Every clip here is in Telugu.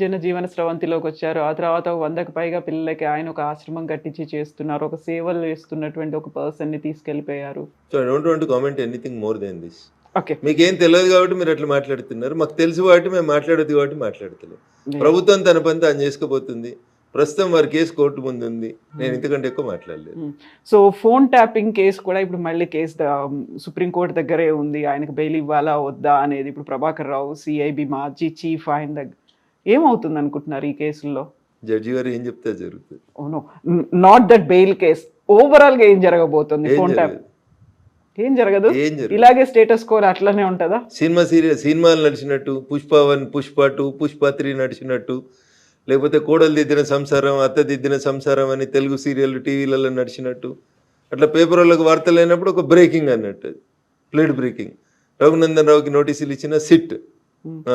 జనజీవన స్రవంతిలోకి వచ్చారు. ఆ తర్వాత 100కి పైగా పిల్లలకి ఆయన ఒక ఆశ్రమం కట్టించి చేస్తున్నారు. ఒక సేవలు చేస్తున్నటువంటి ఒక పర్సన్‌ని తీసుకెళ్ళిపోయారు. So I don't want to comment anything more than this. Okay. మీకేం తెలియదు కాబట్టి మీరు అట్లా మాట్లాడుతున్నారు. మాకు తెలుసు కాబట్టి మేము మాట్లాడొద్దు కాబట్టి మాట్లాడతలేం. లేదు. ప్రభుత్వం తన పని తాను చేసుకోబోతుంది. ప్రస్తుతం వారి కేసు కోర్టు ముందు ఉంది. నేను ఇంతకంటే ఎక్కువ మాట్లాడలేదు. సో ఫోన్ ట్యాపింగ్ కేసు కూడా ఇప్పుడు మళ్ళీ కేసు సుప్రీంకోర్టు దగ్గరే ఉంది. ఆయనకు బెయిల్ ఇవ్వాలా వద్దా అనేది ఇప్పుడు ప్రభాకర్ రావు సిఐబి మాజీ చీఫ్ ఆయన దగ్గర ఏమవుతుంది అనుకుంటున్నారు ఈ కేసుల్లో? జడ్జి గారు ఏం చెప్తే జరుగుతుంది. Oh no not that bail case, overall గా ఏం జరగబోతుంది? ఏం ఫోన్ ట్యాప్ జరగదు. ఏం జరగదు. ఏం జరగదు. ఇలాగే స్టేటస్ కోర్ అట్లనే ఉంటుందా? సినిమాలు నడిచినట్టు పుష్ప 1, పుష్ప 2, పుష్ప 3 నడిచినట్టు, లేకపోతే కోడలు దిద్దిన సంసారం, అత్త దిద్దిన సంసారం అని తెలుగు సీరియల్ టీవీలలో నడిచినట్టు, అట్లా పేపర్ వాళ్ళకి వార్తలు అయినప్పుడు ఒక బ్రేకింగ్ అన్నట్టు, అది ప్లేట్ బ్రేకింగ్. రఘునందన్ రావుకి నోటీసులు ఇచ్చిన సిట్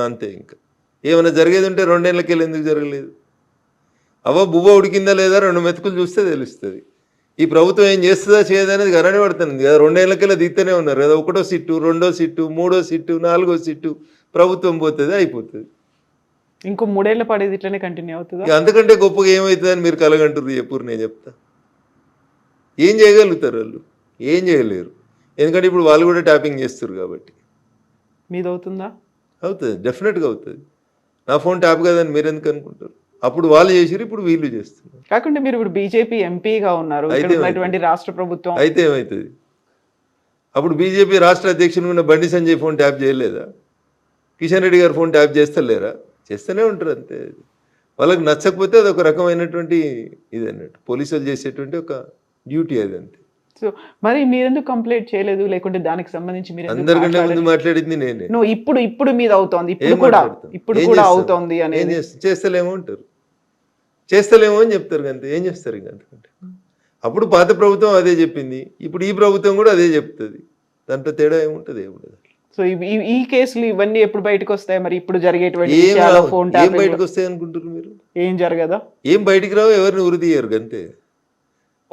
అంతే. ఇంకా ఏమైనా జరిగేది ఉంటే 2 ఏళ్ళకెళ్ళి ఎందుకు జరగలేదు? బువ్వ ఉడికిందా లేదా 2 మెతుకులు చూస్తే తెలుస్తుంది. ఈ ప్రభుత్వం ఏం చేస్తుందా చేయదా అనేది గరనే పడుతుంది కదా. 2 ఏళ్ళకెళ్ళి దిగుతూనే ఉన్నారు కదా. 1వ సిట్టు, 2వ సిట్టు, 3వ సిట్టు, 4వ సిట్టు, ప్రభుత్వం పోతుంది, అయిపోతుంది. ఇంకో 3 ఏళ్ల పడేది ఇట్లనే కంటిన్యూ అవుతుందా? అంతకంటే గొప్పగా ఏమవుతుందని మీరు కలగంటారు. చెప్పురు, నేను చెప్తా. ఏం చేయగలుగుతారు వాళ్ళు? ఏం చేయలేరు. ఎందుకంటే ఇప్పుడు వాళ్ళు కూడా ట్యాపింగ్ చేస్తారు కాబట్టి. మీది అవుతుందా? అవుతుంది, డెఫినెట్గా అవుతుంది. నా ఫోన్ ట్యాప్ కదని మీరు ఎందుకు అనుకుంటారు? అప్పుడు వాళ్ళు చేసిరు, ఇప్పుడు వీళ్ళు చేస్తున్నారు. కాకుండా మీరు ఇప్పుడు బీజేపీ ఎంపీగా ఉన్నారు, ఇక్కడ ఉన్నటువంటి రాష్ట్ర ప్రభుత్వం అయితే ఏమవుతుంది? అప్పుడు బీజేపీ రాష్ట్ర అధ్యక్షుడు ఉన్న బండి సంజయ్ ఫోన్ ట్యాప్ చేయలేదా? కిషన్ రెడ్డి గారు ఫోన్ ట్యాప్ చేస్తలేరా? చేస్తూనే ఉంటారు అంతే. వాళ్ళకి నచ్చకపోతే అది ఒక రకమైనటువంటి ఇది అన్నట్టు, పోలీసులు చేసేటువంటి ఒక డ్యూటీ అది అంతే. సో మరి మీరెందుకు కంప్లైంట్ చేయలేదు? లేకుంటే దానికి సంబంధించి మీరు అందరికంటే ముందు మాట్లాడింది నేనే. ఇప్పుడు మీద అవుతోంది, ఇప్పుడు కూడా అవుతోంది అని చేస్తలేమో అంటారు, చేస్తలేమో అని చెప్తారు అంతే. ఏం చేస్తారు ఇంకా అంతకంటే? అప్పుడు పాత ప్రభుత్వం అదే చెప్పింది, ఇప్పుడు ఈ ప్రభుత్వం కూడా అదే చెప్తుంది. దాంట్లో తేడా ఏముంటుంది? ఏముండదు. సో ఈ కేసులు ఇవన్నీ ఎప్పుడు బయటకు వస్తాయి? మరి ఇప్పుడు జరిగేటువంటి ఏం బయటకు వస్తాయి అనుకుంటారు మీరు? ఏం జరగదా? ఏం బయటికి రావు, ఎవరిని ఉరి తీయరు అంతే.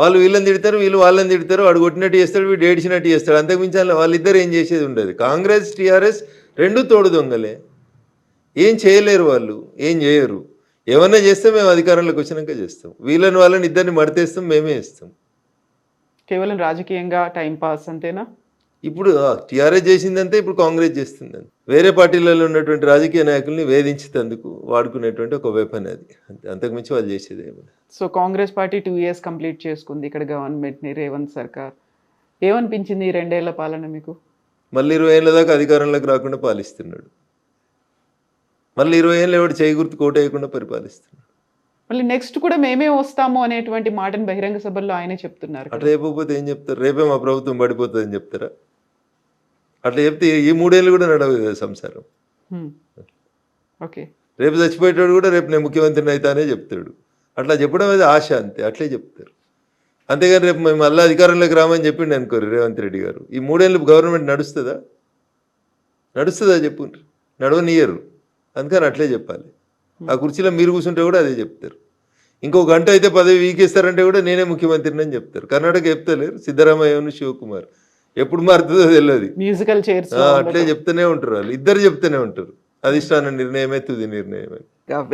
వాళ్ళు వీళ్ళని తిడతారు, వీళ్ళు వాళ్ళని తిడతారు. వాడు కొట్టినట్టు చేస్తాడు, వీడు ఏడిచినట్టు చేస్తాడు. అంతకుమించి వాళ్ళిద్దరు ఏం చేసేది ఉండదు. కాంగ్రెస్ టీఆర్ఎస్ రెండు తోడు దొంగలే. ఏం చేయలేరు వాళ్ళు, ఏం చేయరు. ఏమన్నా చేస్తే మేము అధికారంలోకి వచ్చినాక చేస్తాం. వాళ్ళని ఇద్దరిని మడతేస్తాం, మేమే ఇస్తాం. కేవలం రాజకీయంగా టైం పాస్ అంతేనా? ఇప్పుడు టీఆర్ఎస్ చేసిందంటే ఇప్పుడు కాంగ్రెస్ చేస్తుందని. వేరే పార్టీలలో ఉన్నటువంటి రాజకీయ నాయకుల్ని వేధించేందుకు వాడుకునేటువంటి ఒక వెపన్ అది. అంతకుమించి వాళ్ళు చేసేది ఏమి. So Congress party 2 years complete చేసుకుంది ఇక్కడ గవర్నమెంట్ని, రేవంత్ సర్కార్. ఏమనిపించింది ఈ 2 ఏళ్ల పాలన మీకు? మళ్ళీ 20 ఏళ్ళ దాకా అధికారంలోకి రాకుండా పాలిస్తున్నాడు. మళ్ళీ 20 ఏళ్ళు ఎవడు చేయి గుర్తు కోట వేయకుండా పరిపాలిస్తున్నాడు. మళ్ళీ నెక్స్ట్ కూడా మేమే వస్తాము అనేటువంటి మాటను బహిరంగ సభల్లో ఆయనే చెప్తున్నారు. అట్లా చెప్పకపోతే ఏం చెప్తారు? రేపే మా ప్రభుత్వం పడిపోతుంది అని చెప్తారా? అట్లా చెప్తే ఈ 3 ఏళ్ళు కూడా నడవదు కదా సంసారం. ఓకే, రేపు చచ్చిపోయేటాడు కూడా రేపు నేను ముఖ్యమంత్రిని అవుతానే చెప్తాడు. అట్లా చెప్పడం అనేది ఆశ అంతే, అట్లే చెప్తారు. అంతేగాని రేపు మేము మళ్ళీ అధికారంలోకి రామని చెప్పిండి అనుకోరు రేవంత్ రెడ్డి గారు. ఈ 3 ఏళ్ళు గవర్నమెంట్ నడుస్తుందా? చెప్పు, నడవనియరు. అందుకని అట్లే చెప్పాలి. ఆ కుర్చీలో మీరు కూర్చుంటే కూడా అదే చెప్తారు. ఇంకో గంట అయితే పదవి వీకేస్తారంటే కూడా నేనే ముఖ్యమంత్రిని అని చెప్తారు. కర్ణాటక చెప్తలేరు, సిద్ధరామయ్యను శివకుమార్. ఎప్పుడు మారుతుందో తెలియదు. మ్యూజికల్ చైర్స్ అట్లే చెప్తూనే ఉంటారు వాళ్ళు, ఇద్దరు చెప్తూనే ఉంటారు. అధిష్టాన నిర్ణయమే తుది నిర్ణయమే.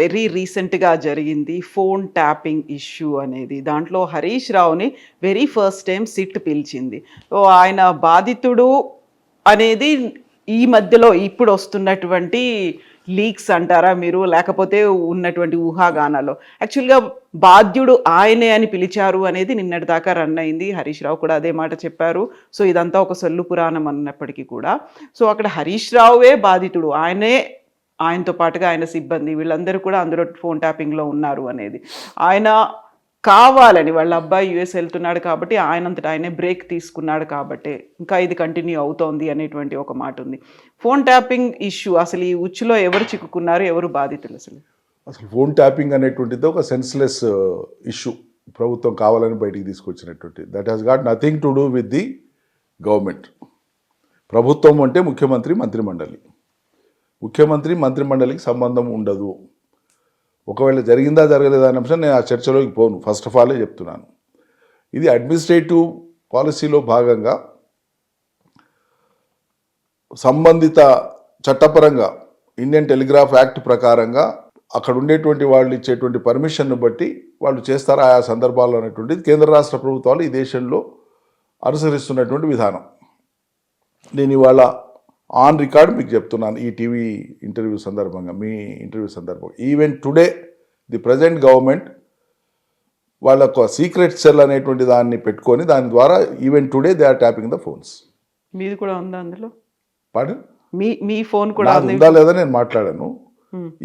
వెరీ రీసెంట్గా జరిగింది ఫోన్ ట్యాపింగ్ ఇష్యూ అనేది. దాంట్లో హరీష్ రావుని వెరీ ఫస్ట్ టైం సిట్ పిలిచింది. సో ఆయన బాధితుడు అనేది ఈ మధ్యలో ఇప్పుడు వస్తున్నటువంటి లీక్స్ అంటారా మీరు, లేకపోతే ఉన్నటువంటి ఊహాగానాలు? యాక్చువల్గా బాధ్యుడు ఆయనే అని పిలిచారు అనేది నిన్నటి దాకా రన్ అయింది. హరీష్ రావు కూడా అదే మాట చెప్పారు. సో ఇదంతా ఒక సొల్లు పురాణం అన్నప్పటికీ కూడా, సో అక్కడ హరీష్ రావువే బాధితుడు, ఆయనతో పాటుగా ఆయన సిబ్బంది వీళ్ళందరూ కూడా అందులో ఫోన్ ట్యాపింగ్లో ఉన్నారు అనేది. ఆయన కావాలని వాళ్ళ అబ్బాయి యుఎస్ వెళ్తున్నాడు కాబట్టి ఆయనంతటా ఆయనే బ్రేక్ తీసుకున్నాడు కాబట్టి ఇంకా ఇది కంటిన్యూ అవుతోంది అనేటువంటి ఒక మాట ఉంది. ఫోన్ ట్యాపింగ్ ఇష్యూ అసలు ఈ ఉచ్చులో ఎవరు చిక్కుకున్నారు, ఎవరు బాధితులు? అసలు ఫోన్ ట్యాపింగ్ అనేటువంటిది ఒక సెన్స్లెస్ ఇష్యూ, ప్రభుత్వం కావాలని బయటికి తీసుకొచ్చినటువంటి. That has got nothing to do with the government. ప్రభుత్వం అంటే ముఖ్యమంత్రి, మంత్రిమండలి. ముఖ్యమంత్రి మంత్రిమండలికి సంబంధం ఉండదు. ఒకవేళ జరిగిందా జరగలేదా అనే అంశం నేను ఆ చర్చలోకి పోను, ఫస్ట్ ఆఫ్ ఆలే చెప్తున్నాను. ఇది అడ్మినిస్ట్రేటివ్ పాలసీలో భాగంగా సంబంధిత చట్టపరంగా ఇండియన్ టెలిగ్రాఫ్ యాక్ట్ ప్రకారంగా అక్కడ ఉండేటువంటి వాళ్ళు ఇచ్చేటువంటి పర్మిషన్ను బట్టి వాళ్ళు చేస్తారు ఆయా సందర్భాల్లో అనేటువంటిది కేంద్ర రాష్ట్ర ప్రభుత్వాలు ఈ దేశంలో అనుసరిస్తున్నటువంటి విధానం. నేను ఇవాళ ఆన్ రికార్డ్ మీకు చెప్తున్నాను ఈ టీవీ ఇంటర్వ్యూ సందర్భంగా, మీ ఇంటర్వ్యూ సందర్భంగా, even today the present government వాళ్ళకు సీక్రెట్ సెల్ అనేటువంటి దాన్ని పెట్టుకొని దాని ద్వారా even today they are tapping the phones. మీది కూడా ఉందా అందులో? పాడు మీ ఫోన్ కూడా ఉందా లేదా నేను మాట్లాడాను.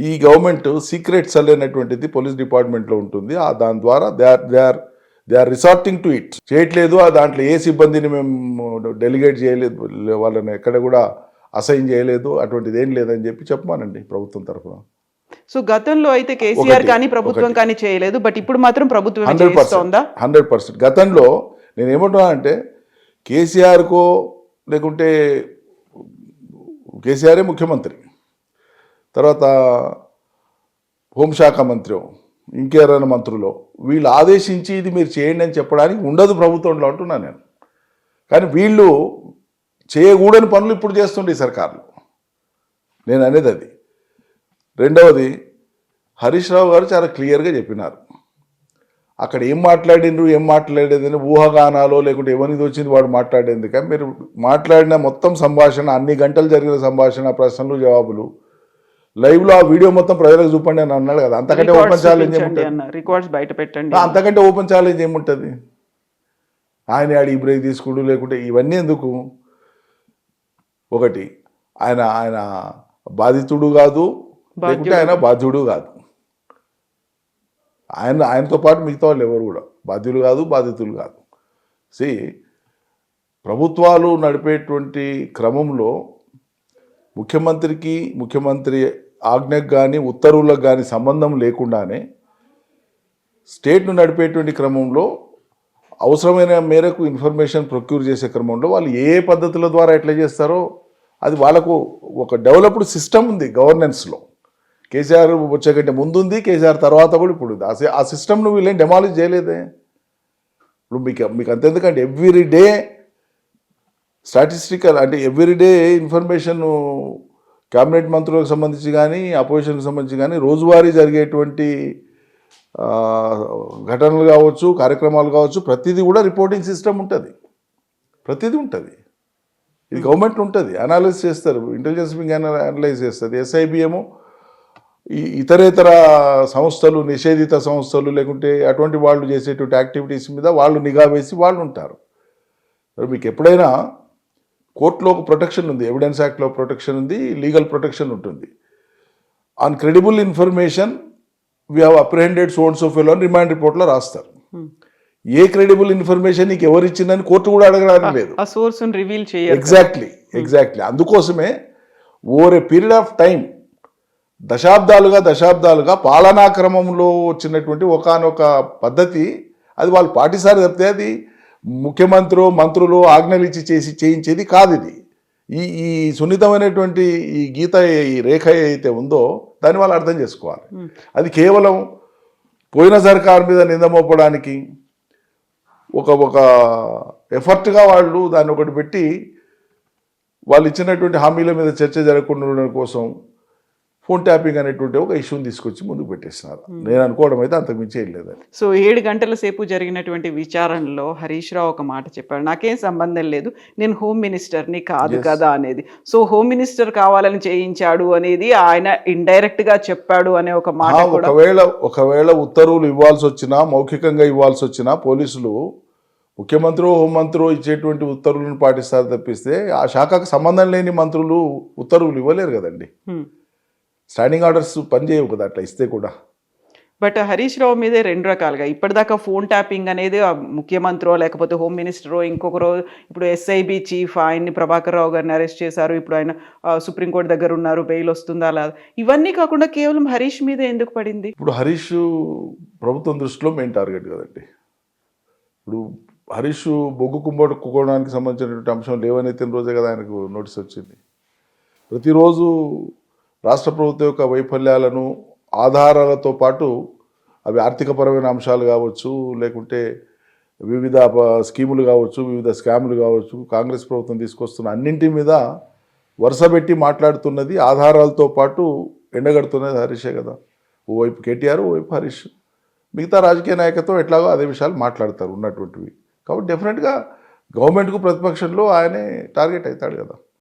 ఈ గవర్నమెంట్ సీక్రెట్ సెల్ అనేటువంటిది పోలీస్ డిపార్ట్మెంట్లో ఉంటుంది. దాని ద్వారా they are resorting to it. చేయట్లేదు, దాంట్లో ఏ సిబ్బందిని మేము డెలిగేట్ చేయలేదు, వాళ్ళని ఎక్కడ కూడా అసైన్ చేయలేదు, అటువంటిది ఏం లేదని చెప్పి చెప్పమానండి ప్రభుత్వం తరఫున. సో గతంలో అయితే కేసీఆర్ కానీ ప్రభుత్వం కానీ చేయలేదు, బట్ ఇప్పుడు మాత్రం ప్రభుత్వం 100%. గతంలో నేను ఏమంటున్నానంటే కేసీఆర్కో లేకుంటే కేసీఆరే ముఖ్యమంత్రి, తర్వాత హోంశాఖ మంత్రి, ఇంకెవరైనా మంత్రులు వీళ్ళు ఆదేశించి ఇది మీరు చేయండి అని చెప్పడానికి ఉండదు ప్రభుత్వంలో అంటున్నాను నేను. కానీ వీళ్ళు చేయకూడని పనులు ఇప్పుడు చేస్తుండే సర్కార్లు, నేను అనేది అది. రెండవది, హరీష్ రావు గారు చాలా క్లియర్గా చెప్పినారు అక్కడ ఏం మాట్లాడిండ్రు ఏం మాట్లాడేదని ఊహాగానాలో లేకుంటే ఎవరిది వచ్చింది వాడు మాట్లాడేది. కానీ మీరు మాట్లాడిన మొత్తం సంభాషణ, అన్ని గంటలు జరిగిన సంభాషణ, ప్రశ్నలు జవాబులు లైవ్లో ఆ వీడియో మొత్తం ప్రజలకు చూపండి అని అన్నాడు కదా. అంతకంటే ఓపెన్ ఛాలెంజ్ ఏముంటుంది? రికార్డ్స్ బయట పెట్టండి, అంతకంటే ఓపెన్ ఛాలెంజ్ ఏముంటుంది? ఆయన ఆడి బ్రేక్ తీసుకుంటూ లేకుంటే ఇవన్నీ ఎందుకు? ఒకటి, ఆయన బాధితుడు కాదు, లేకుంటే ఆయన బాధ్యుడు కాదు. ఆయనతో పాటు మిగతా వాళ్ళు ఎవరు కూడా బాధ్యులు కాదు, బాధితులు కాదు. ప్రభుత్వాలు నడిపేటువంటి క్రమంలో ముఖ్యమంత్రి ఆజ్ఞకు కానీ ఉత్తర్వులకు కానీ సంబంధం లేకుండానే స్టేట్ను నడిపేటువంటి క్రమంలో అవసరమైన మేరకు ఇన్ఫర్మేషన్ ప్రొక్యూర్ చేసే క్రమంలో వాళ్ళు ఏ పద్ధతుల ద్వారా ఎట్లా చేస్తారో అది వాళ్ళకు ఒక డెవలప్డ్ సిస్టమ్ ఉంది గవర్నెన్స్లో. కేసీఆర్ వచ్చే కంటే ముందు ఉంది, కేసీఆర్ తర్వాత కూడా ఇప్పుడు ఉంది. ఆ సిస్టమ్ను వీళ్ళేం డెమాలిష్ చేయలేదే. ఇప్పుడు మీకు అంతెందుకంటే ఎవ్రీడే స్టాటిస్టికల్ అంటే ఎవ్రీడే ఇన్ఫర్మేషన్ క్యాబినెట్ మంత్రులకు సంబంధించి కానీ అపోజిషన్కి సంబంధించి కానీ రోజువారీ జరిగేటువంటి ఘటనలు కావచ్చు, కార్యక్రమాలు కావచ్చు, ప్రతిదీ కూడా రిపోర్టింగ్ సిస్టమ్ ఉంటుంది, ప్రతిదీ ఉంటుంది. ఇది గవర్నమెంట్ ఉంటుంది, అనాలిసిస్ చేస్తారు, ఇంటెలిజెన్స్ వింగ్ అనలైజ్ చేస్తుంది. ఎస్ఐబి ఏమో ఇతరేతర సంస్థలు, నిషేధిత సంస్థలు లేకుంటే అటువంటి వాళ్ళు చేసేటువంటి యాక్టివిటీస్ మీద వాళ్ళు నిఘా వేసి వాళ్ళు ఉంటారు. మీకు ఎప్పుడైనా కోర్టులో ఒక ప్రొటెక్షన్ ఉంది, ఎవిడెన్స్ యాక్ట్లో ప్రొటెక్షన్ ఉంది, లీగల్ ప్రొటెక్షన్ ఉంటుంది. On credible information we have apprehended so and so fellow అని రిమాండ్ రిపోర్ట్లో రాస్తారు. ఏ క్రెడిబుల్ ఇన్ఫర్మేషన్ నీకు ఎవరు ఇచ్చిందని కోర్టు కూడా అడగడానికి లేదు. ఎగ్జాక్ట్లీ అందుకోసమే over a period of time దశాబ్దాలుగా పాలనా క్రమంలో వచ్చినటువంటి ఒకానొక పద్ధతి అది వాళ్ళు పాటిస్తారు తప్పితే అది మంత్రులు ఆజ్ఞలు ఇచ్చి చేయించేది కాదు. ఇది ఈ సున్నితమైనటువంటి ఈ గీత, ఈ రేఖ అయితే ఉందో దాన్ని వాళ్ళు అర్థం చేసుకోవాలి. అది కేవలం పోయిన సర్కార్ మీద నింద మోపడానికి ఒక ఎఫర్ట్గా వాళ్ళు దాన్ని ఒకటి పెట్టి వాళ్ళు ఇచ్చినటువంటి హామీల మీద చర్చ జరగకుండా ఉండడం కోసం ఫోన్ ట్యాపింగ్ అనేటువంటి ఒక ఇష్యూని తీసుకొచ్చి ముందుకు పెట్టేస్తున్నారు. నేను అనుకోవడం అయితే అంతకుమించి ఏం లేదని. సో 7 గంటల సేపు జరిగినటువంటి విచారణలో హరీష్ రావు ఒక మాట చెప్పాడు, నాకేం సంబంధం లేదు, నేను హోమ్ మినిస్టర్ని కాదు కదా అనేది. సో హోమ్ మినిస్టర్ కావాలని చేయించాడు అనేది ఆయన ఇండైరెక్ట్ గా చెప్పాడు అనే ఒక మాట. ఒకవేళ ఉత్తర్వులు ఇవ్వాల్సి వచ్చినా, మౌఖికంగా ఇవ్వాల్సి వచ్చినా పోలీసులు ముఖ్యమంత్రి హోంమంత్రి ఇచ్చేటువంటి ఉత్తర్వులను పాటిస్తారు తప్పిస్తే ఆ శాఖకు సంబంధం లేని మంత్రులు ఉత్తర్వులు ఇవ్వలేరు కదండి. స్టాండింగ్ ఆర్డర్స్ పనిచేయవు కదా అట్లా ఇస్తే కూడా. బట్ హరీష్ రావు మీదే 2 రకాలుగా ఇప్పటిదాకా ఫోన్ ట్యాపింగ్ అనేది ముఖ్యమంత్రో లేకపోతే హోమ్ మినిస్టరో ఇంకొకరో, ఇప్పుడు ఎస్ఐబి చీఫ్ ఆయన్ని ప్రభాకర్ రావు గారిని అరెస్ట్ చేశారు, ఇప్పుడు ఆయన సుప్రీంకోర్టు దగ్గర ఉన్నారు, బెయిల్ వస్తుందా లేదా, ఇవన్నీ కాకుండా కేవలం హరీష్ మీద ఎందుకు పడింది? ఇప్పుడు హరీష్ ప్రభుత్వం దృష్టిలో మెయిన్ టార్గెట్ కదండి. ఇప్పుడు హరీష్ బొగ్గు కుంభకోణానికి సంబంధించినటువంటి అంశం లేవనెత్తిన రోజే కదా ఆయనకు నోటీస్ వచ్చింది. ప్రతిరోజు రాష్ట్ర ప్రభుత్వం యొక్క వైఫల్యాలను ఆధారాలతో పాటు అవి ఆర్థికపరమైన అంశాలు కావచ్చు, లేకుంటే వివిధ స్కీములు కావచ్చు, వివిధ స్కాములు కావచ్చు, కాంగ్రెస్ ప్రభుత్వం తీసుకొస్తున్న అన్నింటి మీద వరుస పెట్టి మాట్లాడుతున్నది, ఆధారాలతో పాటు ఎండగడుతున్నది హరీషే కదా. ఓవైపు కేటీఆర్, ఓవైపు హరీష్. మిగతా రాజకీయ నాయకత్వం ఎట్లాగో అదే విషయాలు మాట్లాడతారు ఉన్నటువంటివి. కాబట్టి డెఫినెట్గా గవర్నమెంట్కు ప్రతిపక్షంలో ఆయనే టార్గెట్ అవుతాడు కదా.